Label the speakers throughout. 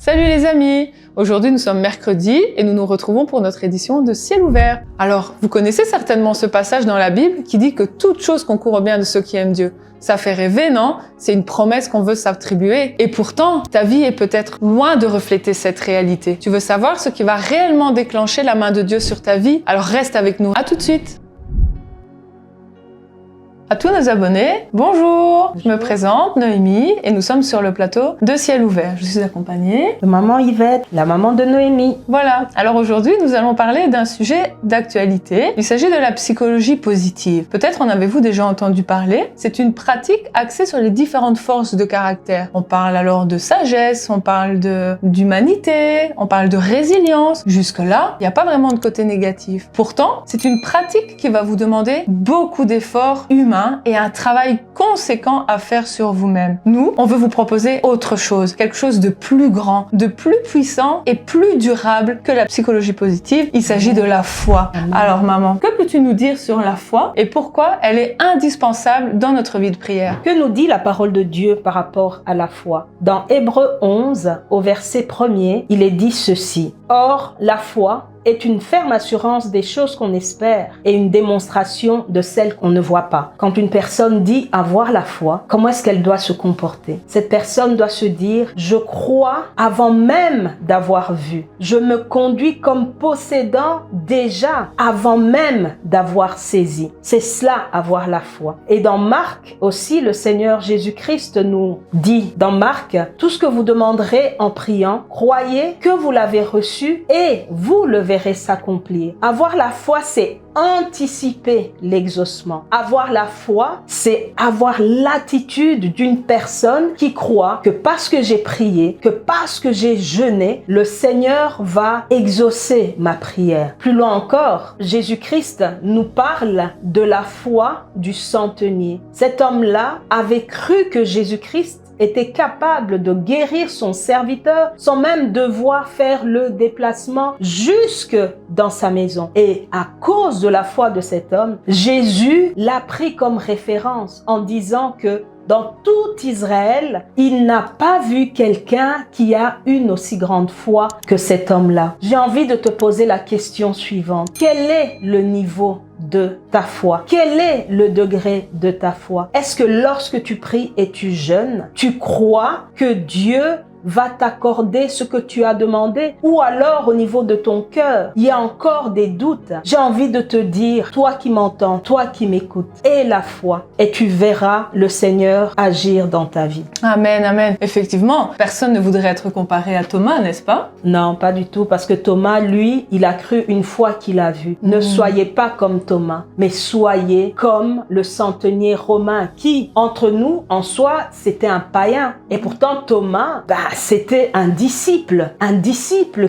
Speaker 1: Salut les amis! Aujourd'hui nous sommes mercredi et nous nous retrouvons pour notre édition de Ciel ouvert. Alors, vous connaissez certainement ce passage dans la Bible qui dit que toute chose concourt au bien de ceux qui aiment Dieu. Ça fait rêver, non? C'est une promesse qu'on veut s'attribuer. Et pourtant, ta vie est peut-être loin de refléter cette réalité. Tu veux savoir ce qui va réellement déclencher la main de Dieu sur ta vie? Alors reste avec nous. À tout de suite! À tous nos abonnés, bonjour. Je me présente, Noémie, et nous sommes sur le plateau de Ciel ouvert. Je suis accompagnée
Speaker 2: de maman Yvette, la maman de Noémie.
Speaker 1: Voilà. Alors aujourd'hui, nous allons parler d'un sujet d'actualité. Il s'agit de la psychologie positive. Peut-être en avez-vous déjà entendu parler. C'est une pratique axée sur les différentes forces de caractère. On parle alors de sagesse, on parle d'humanité, on parle de résilience. Jusque-là, il n'y a pas vraiment de côté négatif. Pourtant, c'est une pratique qui va vous demander beaucoup d'efforts humains et un travail conséquent à faire sur vous-même. Nous, on veut vous proposer autre chose, quelque chose de plus grand, de plus puissant et plus durable que la psychologie positive. Il s'agit de la foi. Alors maman, que peux-tu nous dire sur la foi et pourquoi elle est indispensable dans notre vie de prière?
Speaker 2: Que nous dit la parole de Dieu par rapport à la foi? Dans Hébreux 11, au verset 1er, il est dit ceci. Or, la foi est une ferme assurance des choses qu'on espère et une démonstration de celles qu'on ne voit pas. Quand une personne dit avoir la foi, comment est-ce qu'elle doit se comporter? Cette personne doit se dire, je crois avant même d'avoir vu. Je me conduis comme possédant déjà avant même d'avoir saisi. C'est cela, avoir la foi. Et dans Marc aussi, le Seigneur Jésus-Christ nous dit dans Marc, tout ce que vous demanderez en priant, croyez que vous l'avez reçu et vous le verrez s'accomplir. Avoir la foi, c'est anticiper l'exaucement. Avoir la foi, c'est avoir l'attitude d'une personne qui croit que parce que j'ai prié, que parce que j'ai jeûné, le Seigneur va exaucer ma prière. Plus loin encore, Jésus-Christ nous parle de la foi du centenier. Cet homme-là avait cru que Jésus-Christ était capable de guérir son serviteur sans même devoir faire le déplacement jusque dans sa maison. Et à cause de la foi de cet homme, Jésus l'a pris comme référence en disant que dans tout Israël, il n'a pas vu quelqu'un qui a une aussi grande foi que cet homme-là. J'ai envie de te poser la question suivante. Quel est le niveau de ta foi? Quel est le degré de ta foi? Est-ce que lorsque tu pries et tu jeûnes, tu crois que Dieu va t'accorder ce que tu as demandé? Ou alors au niveau de ton cœur, il y a encore des doutes? J'ai envie de te dire, toi qui m'entends, toi qui m'écoutes, aie la foi et tu verras le Seigneur agir dans ta vie.
Speaker 1: Amen, amen. Effectivement, personne ne voudrait être comparé à Thomas, n'est-ce pas?
Speaker 2: Non, pas du tout, parce que Thomas, lui, il a cru une fois qu'il a vu. Ne soyez pas comme Thomas, mais soyez comme le centenier romain qui, entre nous, en soi, c'était un païen. Et pourtant, Thomas, c'était un disciple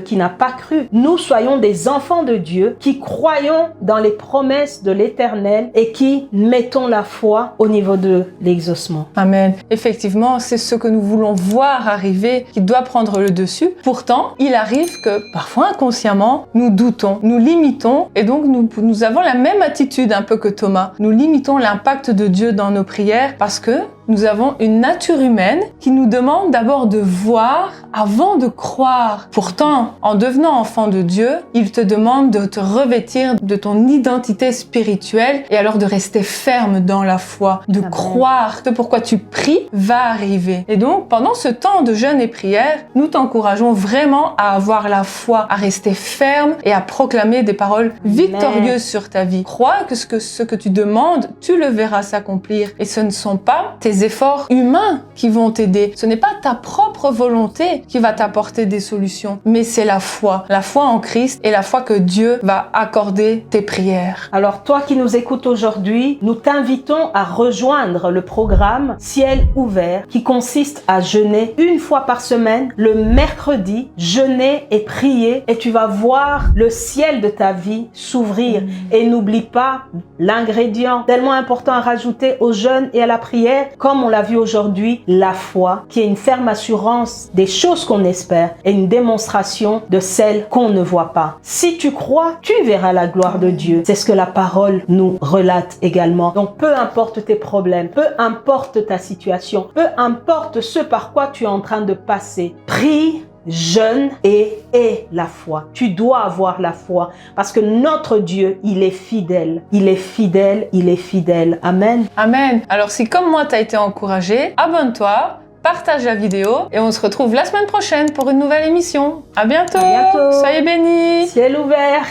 Speaker 2: qui n'a pas cru. Nous soyons des enfants de Dieu qui croyons dans les promesses de l'Éternel et qui mettons la foi au niveau de l'exaucement.
Speaker 1: Amen. Effectivement, c'est ce que nous voulons voir arriver qui doit prendre le dessus. Pourtant, il arrive que parfois inconsciemment, nous doutons, nous limitons et donc nous avons la même attitude un peu que Thomas. Nous limitons l'impact de Dieu dans nos prières parce que nous avons une nature humaine qui nous demande d'abord de voir avant de croire. Pourtant, en devenant enfant de Dieu, il te demande de te revêtir de ton identité spirituelle et alors de rester ferme dans la foi, de croire que pourquoi tu pries va arriver. Et donc, pendant ce temps de jeûne et prière, nous t'encourageons vraiment à avoir la foi, à rester ferme et à proclamer des paroles victorieuses sur ta vie. Crois que ce que tu demandes, tu le verras s'accomplir. Et ce ne sont pas tes efforts humains qui vont t'aider. Ce n'est pas ta propre volonté qui va t'apporter des solutions, mais c'est la foi en Christ et la foi que Dieu va accorder tes prières.
Speaker 2: Alors toi qui nous écoutes aujourd'hui, nous t'invitons à rejoindre le programme Ciel ouvert qui consiste à jeûner une fois par semaine, le mercredi, jeûner et prier et tu vas voir le ciel de ta vie s'ouvrir. Et n'oublie pas l'ingrédient tellement important à rajouter au jeûne et à la prière, comme on l'a vu aujourd'hui, la foi, qui est une ferme assurance des choses qu'on espère et une démonstration de celles qu'on ne voit pas. Si tu crois, tu verras la gloire de Dieu. C'est ce que la parole nous relate également. Donc peu importe tes problèmes, peu importe ta situation, peu importe ce par quoi tu es en train de passer, prie jeûne et aie la foi. Tu dois avoir la foi parce que notre Dieu, il est fidèle. Il est fidèle, il est fidèle. Amen.
Speaker 1: Amen. Alors si comme moi, tu as été encouragé, abonne-toi, partage la vidéo et on se retrouve la semaine prochaine pour une nouvelle émission. À bientôt.
Speaker 2: À bientôt.
Speaker 1: Soyez bénis.
Speaker 2: Ciel ouvert.